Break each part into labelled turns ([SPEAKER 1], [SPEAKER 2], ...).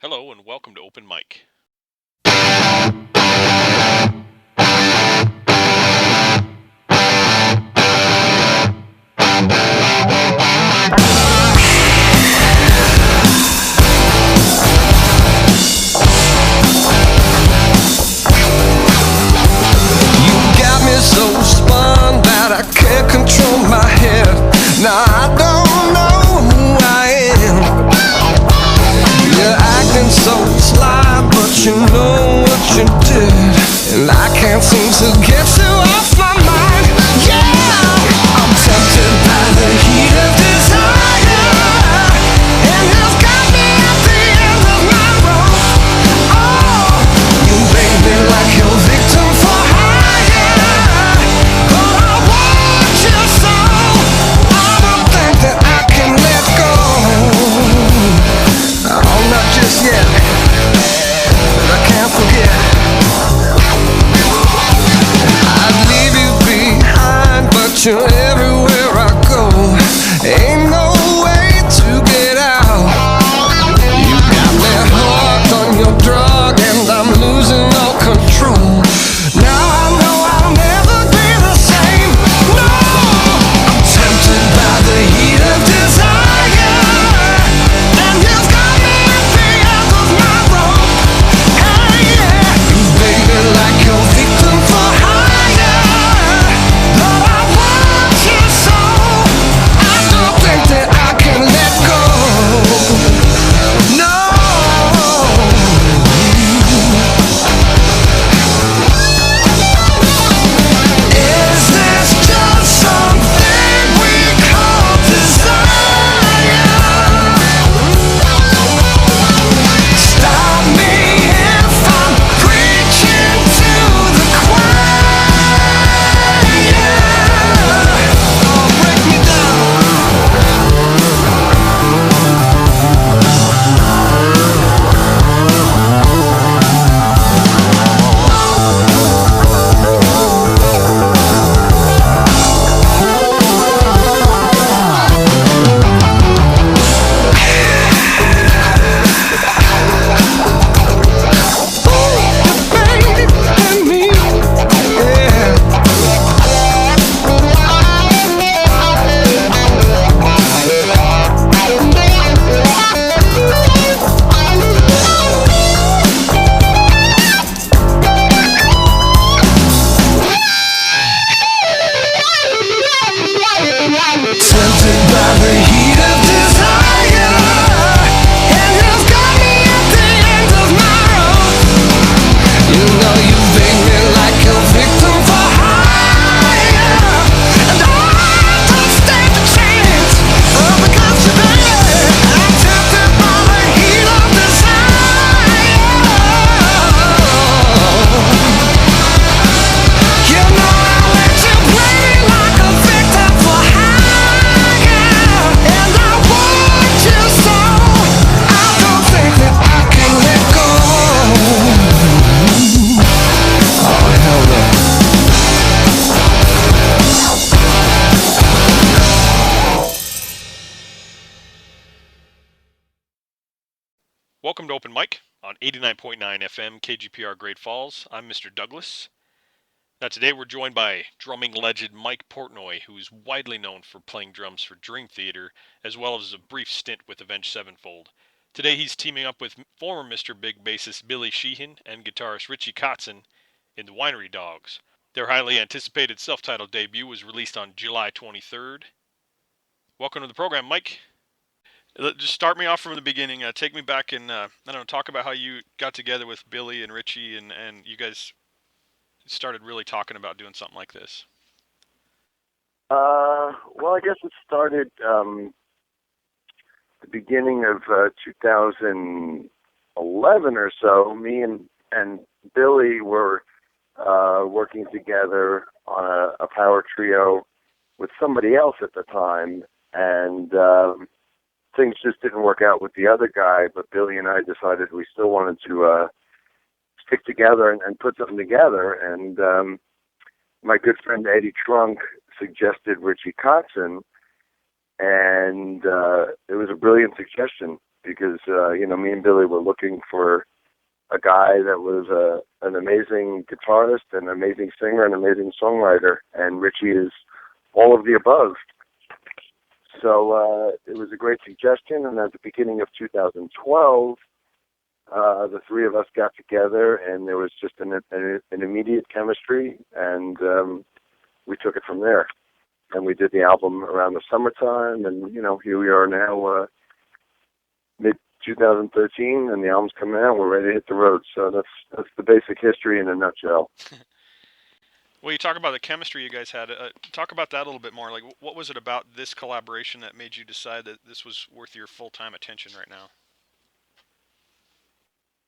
[SPEAKER 1] Hello and welcome to Open Mic.
[SPEAKER 2] So spun that I can't control my head. Now I don't know who I am. You're acting so sly, but you know what you did, and I can't seem to get you off my mind. Yeah, I'm tempted by the heat of desire, and it's got me at the end of my rope. Oh, you make me like your victim for hire. Yet, but I can't forget. I'd leave you behind, but you're everywhere I go. Ain't no way to get out. You got me hooked on your drug, and I'm losing all control. Now I know I'll never be the same. No, I'm tempted by the heat of desire, and you've got me at the end of my rope. Hey, yeah, you make me like your victim for hire. But I want you so, I don't think that I can let go. No. Is this just something we call desire? Stop me if I'm preaching to the choir. Oh, break me down. Baby and me, yeah. Tempted by the heat of desire, and you've got me at the end of my rope. You know you make me like a victim for hire, and I don't stand a chance. Oh, because today I'm tempted by the heat of desire. You know I let you play me like a victim for hire, and I want you so. I don't think that I can let go. Oh, hell no.
[SPEAKER 1] Welcome to Open Mic on 89.9 FM KGPR Great Falls. I'm Mr. Douglas. Now today we're joined by drumming legend Mike Portnoy, who is widely known for playing drums for Dream Theater, as well as a brief stint with Avenged Sevenfold. Today he's teaming up with former Mr. Big bassist Billy Sheehan and guitarist Richie Kotzen in the Winery Dogs. Their highly anticipated self-titled debut was released on July 23rd. Welcome to the program, Mike. Just start me off from the beginning. Take me back and I don't know, talk about how you got together with Billy and Richie, and you guys started really talking about doing something like this.
[SPEAKER 3] Well, I guess it started the beginning of 2011 or so. Me and Billy were working together on a power trio with somebody else at the time, and things just didn't work out with the other guy, but Billy and I decided we still wanted to stick together and put something together. And my good friend Eddie Trunk suggested Richie Kotzen, and it was a brilliant suggestion. because me and Billy were looking for a guy that was an amazing guitarist, an amazing singer, an amazing songwriter, and Richie is all of the above. So it was a great suggestion, and at the beginning of 2012, the three of us got together, and there was just an immediate chemistry, and we took it from there. And we did the album around the summertime, and here we are now, mid 2013, and the album's coming out. We're ready to hit the road. So that's the basic history in a nutshell.
[SPEAKER 1] Well, you talk about the chemistry you guys had. Talk about that a little bit more. Like, what was it about this collaboration that made you decide that this was worth your full-time attention right now?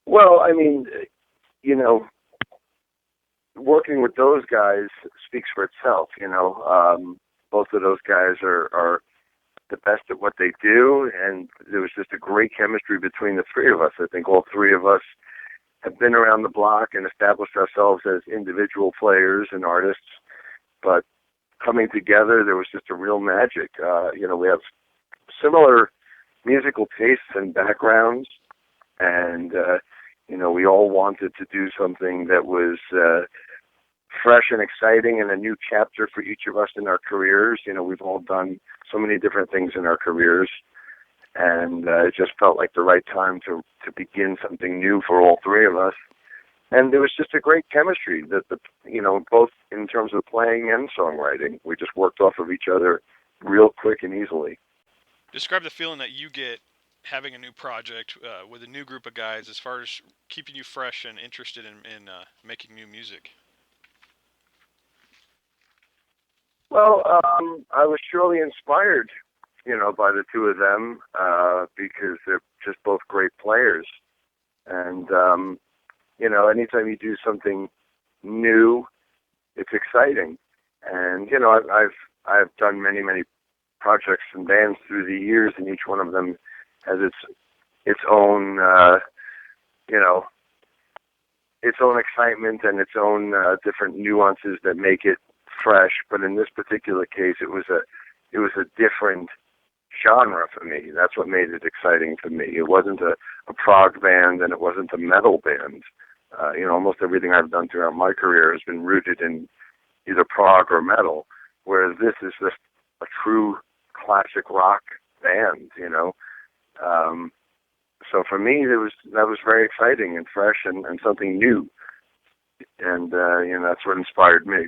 [SPEAKER 3] Well, I mean, working with those guys speaks for itself. Both of those guys are the best at what they do, and there was just a great chemistry between the three of us. I think all three of us have been around the block and established ourselves as individual players and artists, but coming together, there was just a real magic. We have similar musical tastes and backgrounds, and we all wanted to do something that was fresh and exciting and a new chapter for each of us in our careers. We've all done so many different things in our careers, and it just felt like the right time to begin something new for all three of us. And there was just a great chemistry that both in terms of playing and songwriting. We just worked off of each other real quick and easily.
[SPEAKER 1] Describe the feeling that you get having a new project with a new group of guys, as far as keeping you fresh and interested in making new music.
[SPEAKER 3] Well, I was surely inspired, by the two of them, because they're just both great players. And, anytime you do something new, it's exciting. And, I've done many, many projects and bands through the years, and each one of them has its own, its own excitement and its own different nuances that make it fresh. But in this particular case, it was a different genre for me. That's what made it exciting for me. It wasn't a prog band, and it wasn't a metal band. Almost everything I've done throughout my career has been rooted in either prog or metal, whereas this is just a true classic rock band. So for me, that was very exciting and fresh and something new, and that's what inspired me.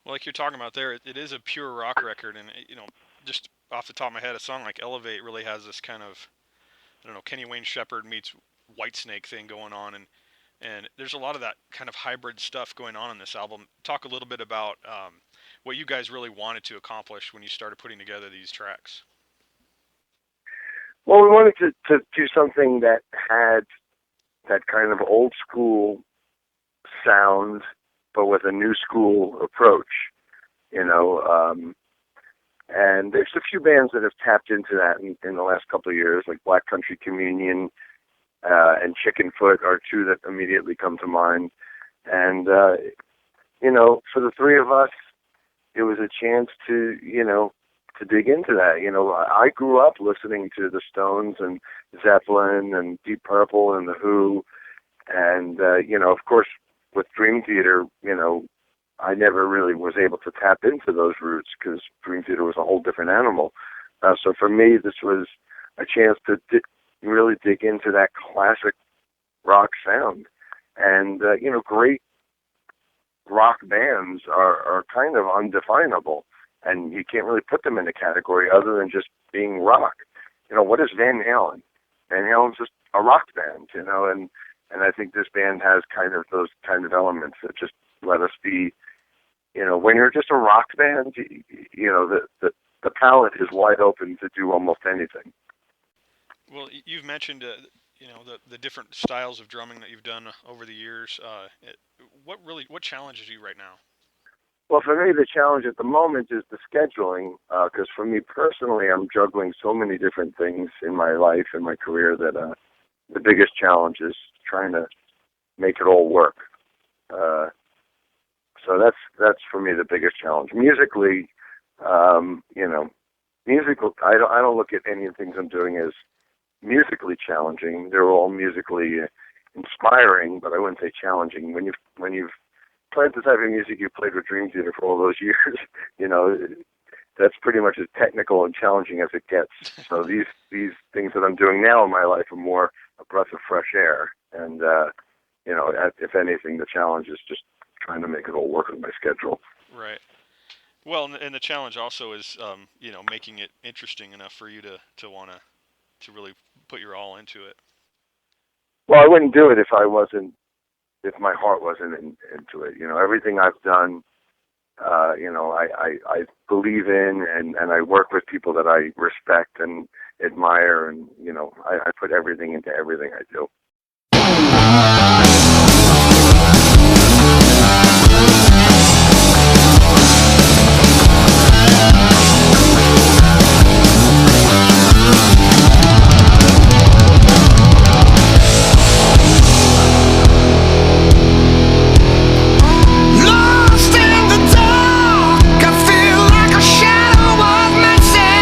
[SPEAKER 1] Well, like you're talking about there, it is a pure rock record, and just off the top of my head, a song like "Elevate" really has this kind of, I don't know, Kenny Wayne Shepherd meets Whitesnake thing going on, and there's a lot of that kind of hybrid stuff going on in this album. Talk a little bit about what you guys really wanted to accomplish when you started putting together these tracks.
[SPEAKER 3] Well, we wanted to do something that had that kind of old school sound, but with a new school approach, and there's a few bands that have tapped into that in the last couple of years, like Black Country Communion and Chickenfoot are two that immediately come to mind. And, for the three of us, it was a chance to dig into that. I grew up listening to the Stones and Zeppelin and Deep Purple and The Who, and, of course, with Dream Theater, I never really was able to tap into those roots because Dream Theater was a whole different animal. So for me, this was a chance to really dig into that classic rock sound. And, great rock bands are kind of undefinable, and you can't really put them in a category other than just being rock. What is Van Halen? Van Halen's just a rock band, and I think this band has kind of those kind of elements that just let us be, when you're just a rock band, the palette is wide open to do almost anything.
[SPEAKER 1] Well, you've mentioned, the different styles of drumming that you've done over the years. What challenges you right now?
[SPEAKER 3] Well, for me, the challenge at the moment is the scheduling, because for me personally, I'm juggling so many different things in my life and my career that the biggest challenge is trying to make it all work. So that's for me the biggest challenge. Musically, I don't look at any of the things I'm doing as, musically challenging. They're all musically inspiring, but I wouldn't say challenging. When you've played the type of music you played with Dream Theater for all those years, you know, that's pretty much as technical and challenging as it gets. So these things that I'm doing now in my life are more a breath of fresh air. And you know, if anything, the challenge is just trying to make it all work with my schedule.
[SPEAKER 1] Right. Well, and the challenge also is, you know, making it interesting enough for you to want to really put your all into it.
[SPEAKER 3] Well, I wouldn't do it if my heart wasn't into it. You know, everything I've done, you know, I believe in, and I work with people that I respect and admire, and you know, I put everything into everything I do.
[SPEAKER 2] Lost in the dark, I feel like a shadow of myself.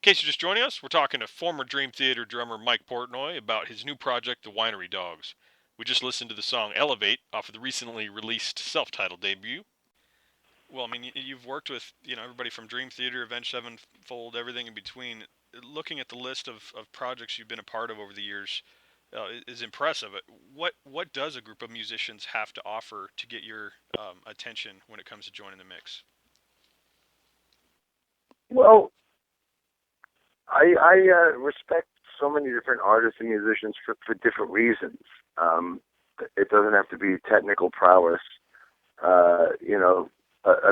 [SPEAKER 1] In case you're just joining us, we're talking to former Dream Theater drummer Mike Portnoy about his new project, the Winery Dogs. We just listened to the song Elevate off of the recently released self-titled debut. Well, I mean, you've worked with everybody from Dream Theater, Avenged Sevenfold, everything in between. Looking at the list of projects you've been a part of over the years is impressive. What does a group of musicians have to offer to get your attention when it comes to joining the mix?
[SPEAKER 3] Well, I respect so many different artists and musicians for different reasons. It doesn't have to be technical prowess. A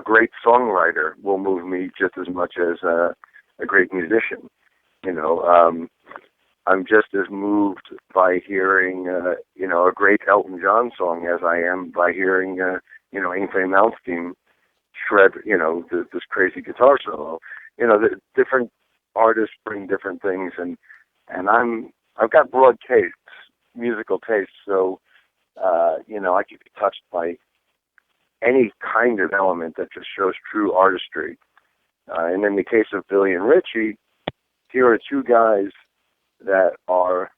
[SPEAKER 3] great songwriter will move me just as much as a great musician. I'm just as moved by hearing, a great Elton John song as I am by hearing, Yngwie Malmsteen shred, this crazy guitar solo. The different artists bring different things, and I've got broad tastes, musical tastes, so I can be touched by any kind of element that just shows true artistry. And in the case of Billy and Richie, here are two guys that are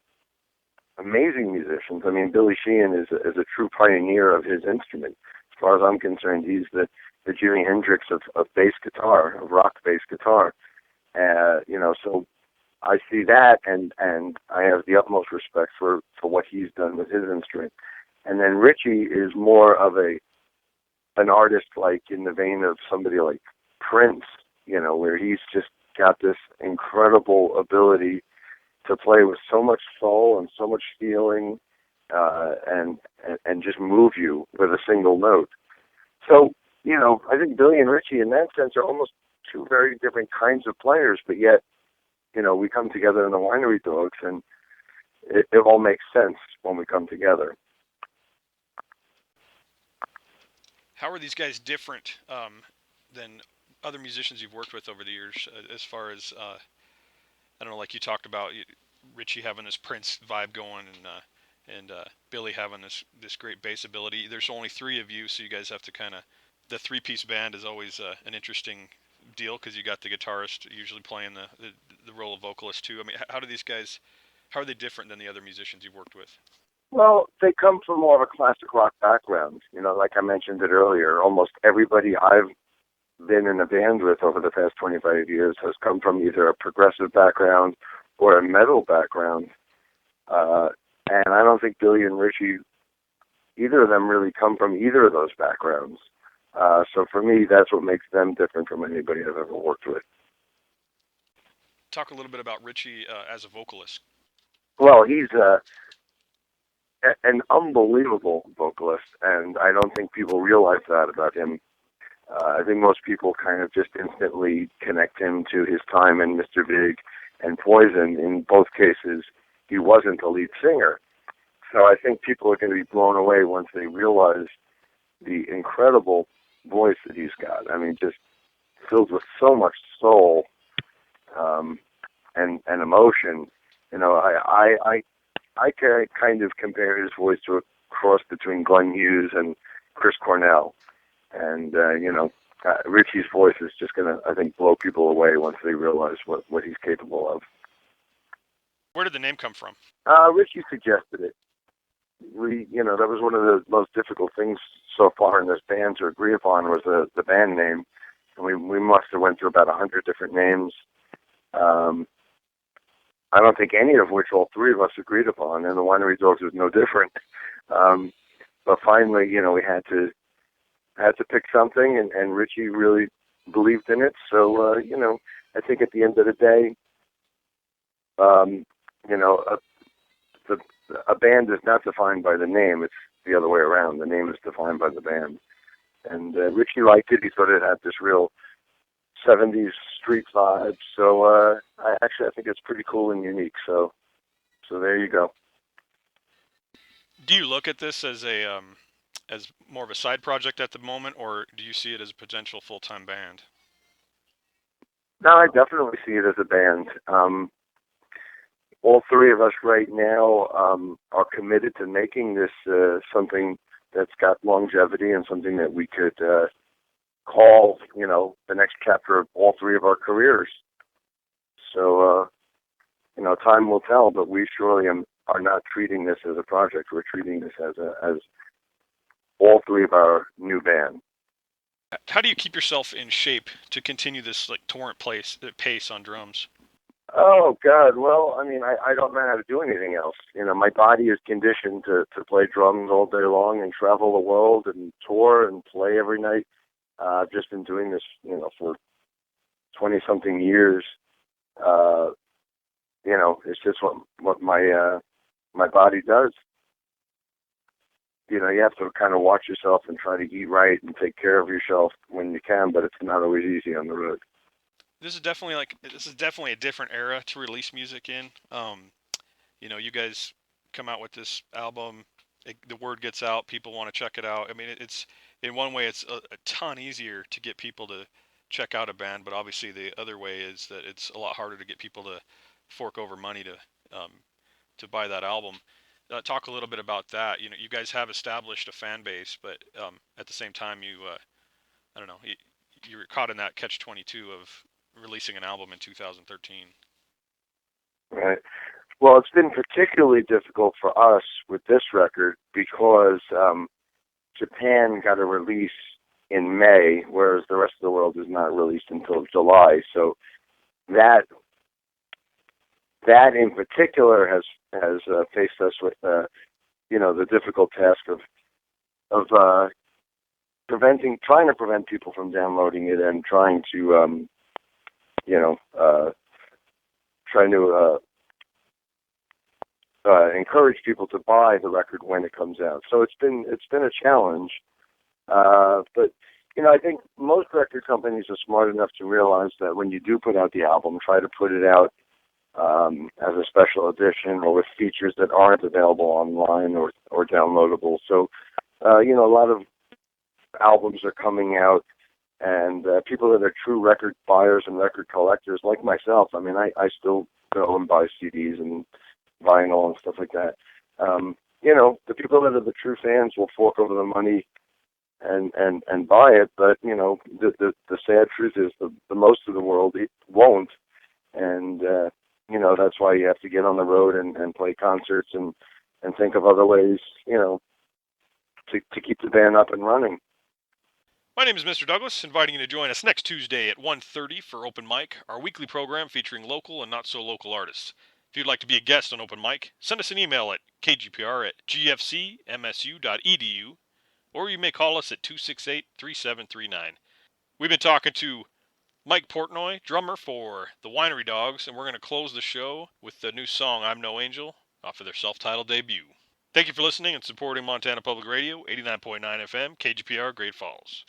[SPEAKER 3] amazing musicians. I mean, Billy Sheehan is a true pioneer of his instrument. As far as I'm concerned, he's the Jimi Hendrix of bass guitar, of rock bass guitar. So I see that, and I have the utmost respect for what he's done with his instrument. And then Richie is more of an artist, like in the vein of somebody like Prince, where he's just got this incredible ability to play with so much soul and so much feeling, and just move you with a single note. So, I think Billy and Richie in that sense are almost two very different kinds of players, but yet, we come together in the Winery Dogs, and it all makes sense when we come together.
[SPEAKER 1] How are these guys different than other musicians you've worked with over the years, as far as I don't know, like you talked about Richie having this Prince vibe going, and Billy having this great bass ability. There's only three of you, so you guys have to the three-piece band is always an interesting deal, because you got the guitarist usually playing the role of vocalist too. I mean, how are they different than the other musicians you've worked with?
[SPEAKER 3] Well, they come from more of a classic rock background. Like I mentioned it earlier, almost everybody I've been in a band with over the past 25 years has come from either a progressive background or a metal background. And I don't think Billy and Richie, either of them really come from either of those backgrounds. So for me, that's what makes them different from anybody I've ever worked with.
[SPEAKER 1] Talk a little bit about Richie as a vocalist.
[SPEAKER 3] Well, he's an unbelievable vocalist, and I don't think people realize that about him. I think most people kind of just instantly connect him to his time in Mr. Big and Poison. In both cases, he wasn't the lead singer. So I think people are going to be blown away once they realize the incredible voice that he's got. I mean, just filled with so much soul and emotion. I kind of compare his voice to a cross between Glenn Hughes and Chris Cornell. And, Richie's voice is just going to, I think, blow people away once they realize what he's capable of.
[SPEAKER 1] Where did the name come from?
[SPEAKER 3] Richie suggested it. That was one of the most difficult things so far in this band to agree upon, was the band name. And we must have went through about 100 different names. I don't think any of which all three of us agreed upon, and the Winery Dogs was no different. But finally, we had to pick something, and Richie really believed in it. So, I think at the end of the day, a band is not defined by the name. It's the other way around. The name is defined by the band. And Richie liked it. He thought it had this real 70s street vibe. So I think it's pretty cool and unique. So there you go.
[SPEAKER 1] Do you look at this as as more of a side project at the moment, or do you see it as a potential full-time band?
[SPEAKER 3] No, I definitely see it as a band. All three of us right now are committed to making this something that's got longevity and something that we could call, the next chapter of all three of our careers. So, time will tell, but we surely are not treating this as a project. We're treating this as all three of our new band.
[SPEAKER 1] How do you keep yourself in shape to continue this like torrent pace on drums?
[SPEAKER 3] Oh God! Well, I mean, I don't know how to do anything else. My body is conditioned to play drums all day long and travel the world and tour and play every night. I've just been doing this, for 20-something years. Uh, it's just what my body does. You have to kind of watch yourself and try to eat right and take care of yourself when you can, but it's not always easy on the road.
[SPEAKER 1] This is definitely a different era to release music in. You guys come out with this album, the word gets out, people want to check it out. I mean, it's in one way it's a ton easier to get people to check out a band, but obviously the other way is that it's a lot harder to get people to fork over money to buy that album. Talk a little bit about that. You guys have established a fan base, but at the same time, I don't know, you were caught in that catch-22 of releasing an album in 2013.
[SPEAKER 3] Right. Well, it's been particularly difficult for us with this record because Japan got a release in May, whereas the rest of the world is not released until July. So that in particular has faced us with the difficult task of trying to prevent people from downloading it and trying to encourage people to buy the record when it comes out. So it's been a challenge, but I think most record companies are smart enough to realize that when you do put out the album, try to put it out as a special edition or with features that aren't available online or downloadable. So a lot of albums are coming out, and people that are true record buyers and record collectors like myself, I mean, I still go and buy CDs and vinyl and stuff like that. The people that are the true fans will fork over the money and buy it, but the sad truth is the most of the world won't, and that's why you have to get on the road and play concerts and think of other ways to keep the band up and running.
[SPEAKER 1] My name is Mr. Douglas, inviting you to join us next Tuesday at 1:30 for Open Mic, our weekly program featuring local and not-so-local artists. If you'd like to be a guest on Open Mic, send us an email at kgpr@gfcmsu.edu, or you may call us at 268-3739. We've been talking to Mike Portnoy, drummer for the Winery Dogs, and we're going to close the show with the new song I'm No Angel off of their self-titled debut. Thank you for listening and supporting Montana Public Radio, 89.9 FM, KGPR, Great Falls.